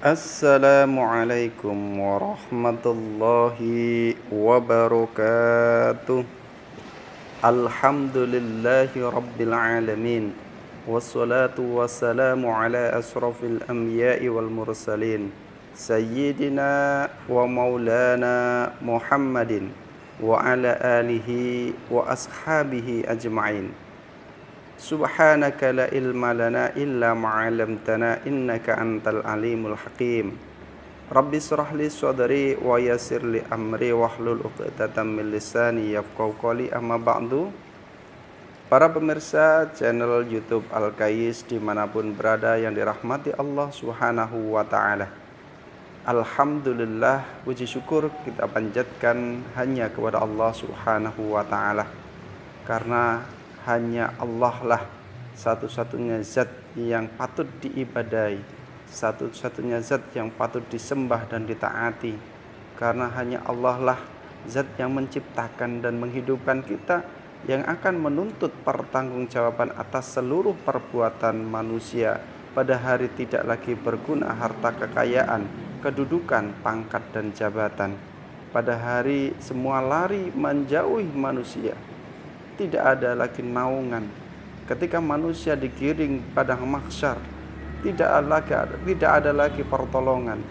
Assalamualaikum warahmatullahi wabarakatuh. Alhamdulillahi rabbil alamin. Wassalatu wassalamu ala asrafil anbiya'i wal mursalin Sayyidina wa maulana Muhammadin wa ala alihi wa ashabihi ajma'in. Subhanaka la ilma lana illa ma'alamtana innaka antal alimul hakim. Rabbi shrah li sadri wa yassir li amri wahlul 'uqdatam min lisani yafqahu qawli, amma ba'du. Para pemirsa channel YouTube Al-Kais dimanapun berada yang dirahmati Allah Subhanahu wa ta'ala, alhamdulillah, puji syukur kita panjatkan hanya kepada Allah Subhanahu wa ta'ala, karena hanya Allah lah satu-satunya zat yang patut diibadai, satu-satunya zat yang patut disembah dan ditaati. Karena hanya Allah lah zat yang menciptakan dan menghidupkan kita, yang akan menuntut pertanggungjawaban atas seluruh perbuatan manusia pada hari tidak lagi berguna harta kekayaan, kedudukan, pangkat dan jabatan. Pada hari semua lari menjauhi manusia, tidak ada lagi naungan. Ketika manusia digiring padang mahsyar, tidak ada lagi pertolongan,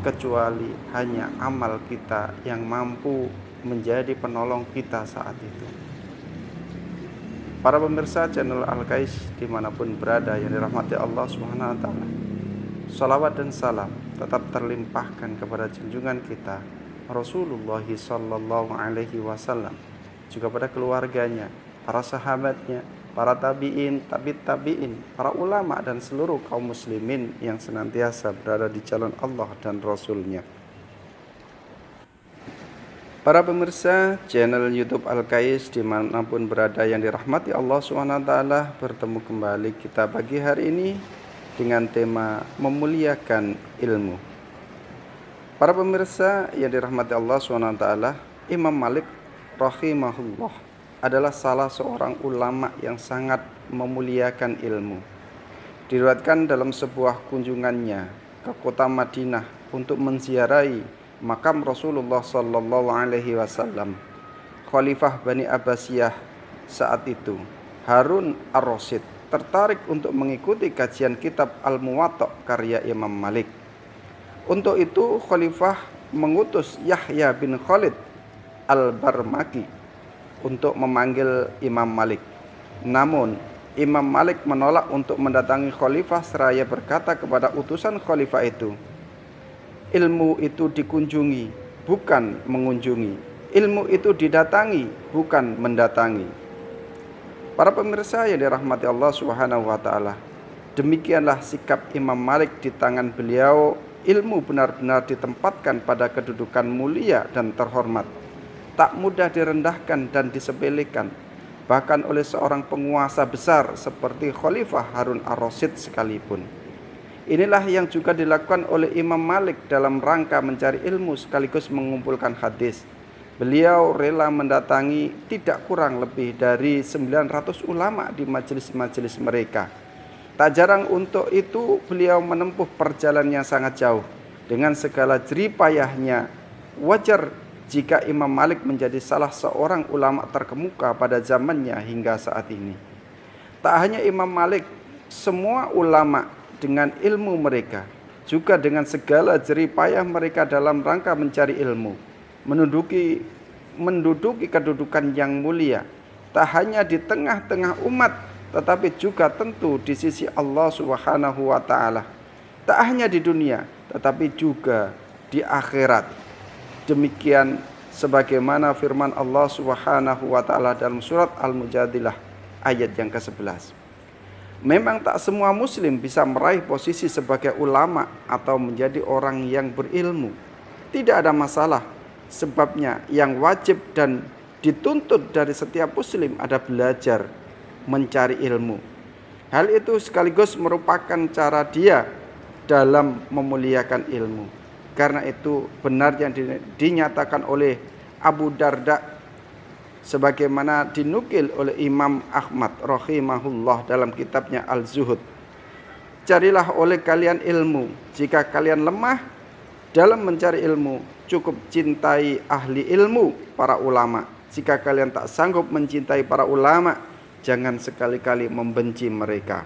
kecuali hanya amal kita yang mampu menjadi penolong kita saat itu. Para pemirsa channel Al-Kais dimanapun berada yang dirahmati Allah Subhanahu wa ta'ala, salawat dan salam tetap terlimpahkan kepada junjungan kita Rasulullah sallallahu alaihi wasallam, juga pada keluarganya, para sahabatnya, para tabi'in, tabi'in, para ulama dan seluruh kaum muslimin yang senantiasa berada di jalan Allah dan Rasulnya. Para pemirsa channel YouTube Al-Kais dimanapun berada yang dirahmati Allah SWT, bertemu kembali kita pagi hari ini dengan tema memuliakan ilmu. Para pemirsa yang dirahmati Allah SWT, Imam Malik rahimahullah adalah salah seorang ulama yang sangat memuliakan ilmu. Diriwayatkan dalam sebuah kunjungannya ke kota Madinah untuk menziarahi makam Rasulullah sallallahu alaihi wasallam, Khalifah Bani Abbasiyah saat itu, Harun Ar-Rasyid, tertarik untuk mengikuti kajian kitab Al-Muwatta karya Imam Malik. Untuk itu Khalifah mengutus Yahya bin Khalid Al-Barmaki untuk memanggil Imam Malik. Namun Imam Malik menolak untuk mendatangi Khalifah seraya berkata kepada utusan Khalifah itu, ilmu itu dikunjungi, bukan mengunjungi. Ilmu itu didatangi, bukan mendatangi. Para pemirsa yang dirahmati Allah Subhanahu wa ta'ala, demikianlah sikap Imam Malik di tangan beliau. Ilmu benar-benar ditempatkan pada kedudukan mulia dan terhormat, tak mudah direndahkan dan disepelekan, bahkan oleh seorang penguasa besar seperti Khalifah Harun Ar-Rasyid sekalipun. Inilah yang juga dilakukan oleh Imam Malik dalam rangka mencari ilmu sekaligus mengumpulkan hadis. Beliau rela mendatangi tidak kurang lebih dari 900 ulama di majelis-majelis mereka. Tak jarang untuk itu beliau menempuh perjalanan yang sangat jauh. Dengan segala jerih payahnya, wajar jika Imam Malik menjadi salah seorang ulama terkemuka pada zamannya hingga saat ini. Tak hanya Imam Malik, semua ulama dengan ilmu mereka, juga dengan segala jerih payah mereka dalam rangka mencari ilmu, menduduki kedudukan yang mulia, tak hanya di tengah-tengah umat, tetapi juga tentu di sisi Allah Subhanahu wa ta'ala. Tak hanya di dunia, tetapi juga di akhirat. Demikian sebagaimana firman Allah Subhanahu wa ta'ala dalam surat Al-Mujadilah ayat yang ke-11. Memang tak semua muslim bisa meraih posisi sebagai ulama atau menjadi orang yang berilmu. Tidak ada masalah. Sebabnya yang wajib dan dituntut dari setiap muslim ada belajar, mencari ilmu. Hal itu sekaligus merupakan cara dia dalam memuliakan ilmu. Karena itu benar yang dinyatakan oleh Abu Darda sebagaimana dinukil oleh Imam Ahmad rahimahullah dalam kitabnya Al-Zuhud. carilah oleh kalian ilmu. Jika kalian lemah dalam mencari ilmu, cukup cintai ahli ilmu, para ulama. Jika kalian tak sanggup mencintai para ulama, jangan sekali-kali membenci mereka.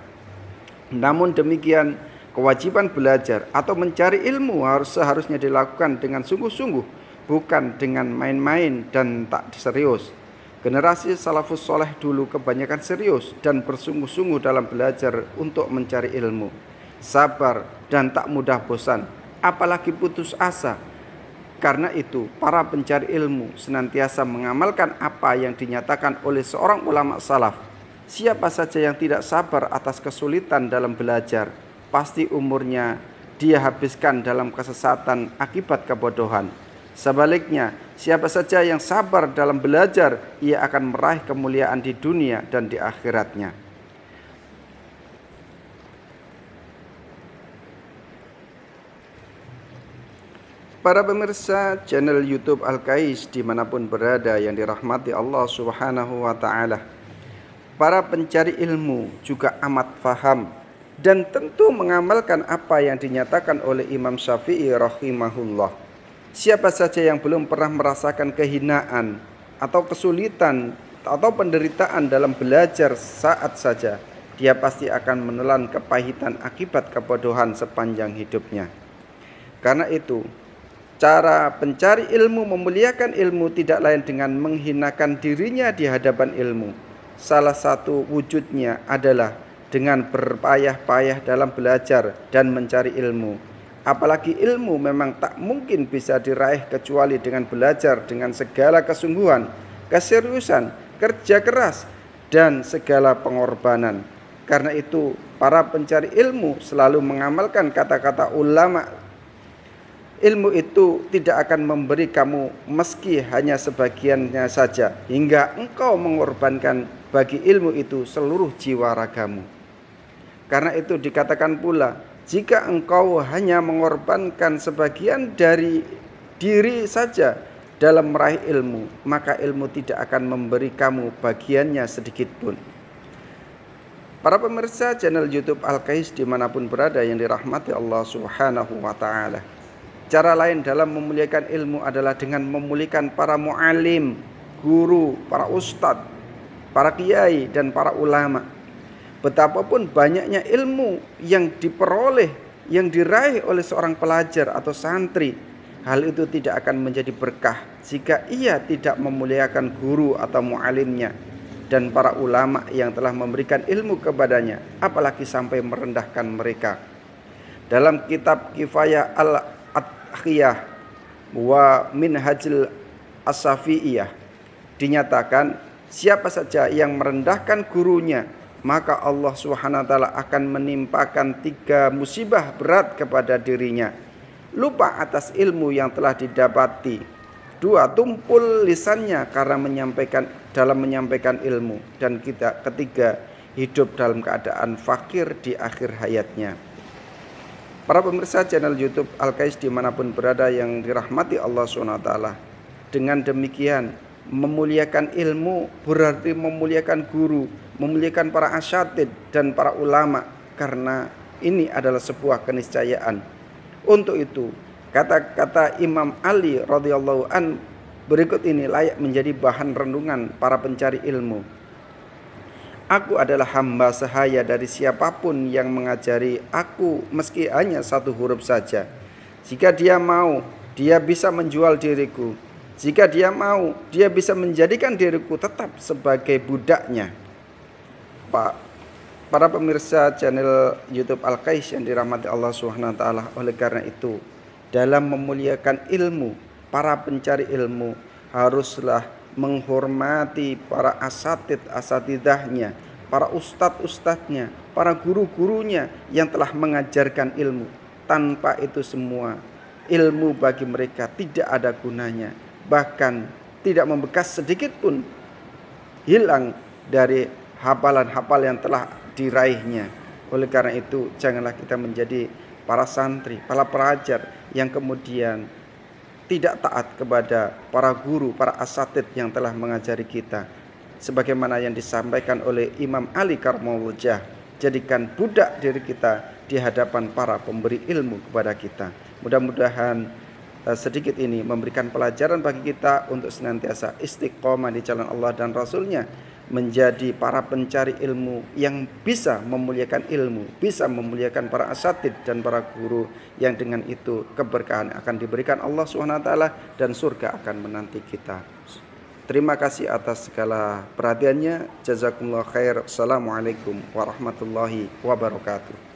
Namun demikian, kewajiban belajar atau mencari ilmu seharusnya dilakukan dengan sungguh-sungguh, bukan dengan main-main dan tak serius. Generasi salafus soleh dulu kebanyakan serius dan bersungguh-sungguh dalam belajar untuk mencari ilmu. Sabar dan tak mudah bosan, apalagi putus asa. Karena itu, para pencari ilmu senantiasa mengamalkan apa yang dinyatakan oleh seorang ulama salaf. Siapa saja yang tidak sabar atas kesulitan dalam belajar, pasti umurnya dia habiskan dalam kesesatan akibat kebodohan. Sebaliknya, siapa saja yang sabar dalam belajar, ia akan meraih kemuliaan di dunia dan di akhiratnya. Para pemirsa channel YouTube Al-Kais dimanapun berada yang dirahmati Allah Subhanahu wa ta'ala, para pencari ilmu juga amat faham dan tentu mengamalkan apa yang dinyatakan oleh Imam Syafi'i rahimahullah. Siapa saja yang belum pernah merasakan kehinaan atau kesulitan atau penderitaan dalam belajar saat saja, dia pasti akan menelan kepahitan akibat kebodohan sepanjang hidupnya. Karena itu, cara pencari ilmu memuliakan ilmu tidak lain dengan menghinakan dirinya di hadapan ilmu. Salah satu wujudnya adalah dengan berpayah-payah dalam belajar dan mencari ilmu. Apalagi ilmu memang tak mungkin bisa diraih kecuali dengan belajar dengan segala kesungguhan, keseriusan, kerja keras, dan segala pengorbanan. Karena itu, para pencari ilmu selalu mengamalkan kata-kata ulama. Ilmu itu tidak akan memberi kamu meski hanya sebagiannya saja, hingga engkau mengorbankan bagi ilmu itu seluruh jiwa ragamu. Karena itu dikatakan pula, jika engkau hanya mengorbankan sebagian dari diri saja dalam meraih ilmu, maka ilmu tidak akan memberi kamu bagiannya sedikit pun. Para pemirsa channel YouTube Al-Kais dimanapun berada yang dirahmati Allah Subhanahu wa ta'ala, cara lain dalam memuliakan ilmu adalah dengan memuliakan para mu'alim, guru, para ustadz, para kiai, dan para ulama. Betapapun banyaknya ilmu yang diperoleh, yang diraih oleh seorang pelajar atau santri, hal itu tidak akan menjadi berkah jika ia tidak memuliakan guru atau mu'alimnya dan para ulama yang telah memberikan ilmu kepadanya, apalagi sampai merendahkan mereka. Dalam kitab Kifayah Al-Adhiyah wa Minhajul As-Syafi'iyah dinyatakan, siapa saja yang merendahkan gurunya, maka Allah Subhanahu wa ta'ala akan menimpakan 3 musibah berat kepada dirinya. Lupa atas ilmu yang telah didapati. 2, tumpul lisannya karena menyampaikan ilmu. Dan ketiga, hidup dalam keadaan fakir di akhir hayatnya. Para pemirsa channel YouTube Al-Kais dimanapun berada yang dirahmati Allah Subhanahu wa ta'ala, dengan demikian memuliakan ilmu berarti memuliakan guru, memuliakan para asyatid dan para ulama, karena ini adalah sebuah keniscayaan. Untuk itu, kata-kata Imam Ali radhiyallahu an berikut ini layak menjadi bahan renungan para pencari ilmu. Aku adalah hamba sahaya dari siapapun yang mengajari aku meski hanya 1 huruf saja. Jika dia mau, dia bisa menjual diriku. Jika dia mau, dia bisa menjadikan diriku tetap sebagai budaknya. Para pemirsa channel YouTube Al-Kais yang dirahmati Allah Subhanahu wa ta'ala, oleh karena itu, dalam memuliakan ilmu, para pencari ilmu haruslah menghormati para asatidahnya, para ustadz-ustadznya, para guru-gurunya yang telah mengajarkan ilmu. Tanpa itu semua, ilmu bagi mereka tidak ada gunanya, bahkan tidak membekas sedikit pun, hilang dari hafalan-hafalan yang telah diraihnya. Oleh karena itu, janganlah kita menjadi para santri, para pelajar yang kemudian tidak taat kepada para guru, para asatid yang telah mengajari kita. Sebagaimana yang disampaikan oleh Imam Ali Karmul Wajah jadikan budak diri kita di hadapan para pemberi ilmu kepada kita. Mudah-mudahan sedikit ini memberikan pelajaran bagi kita untuk senantiasa istiqomah di jalan Allah dan Rasulnya, menjadi para pencari ilmu yang bisa memuliakan ilmu, bisa memuliakan para asatid dan para guru, yang dengan itu keberkahan akan diberikan Allah SWT dan surga akan menanti kita. Terima kasih atas segala perhatiannya. Jazakumullah khair. Assalamualaikum warahmatullahi wabarakatuh.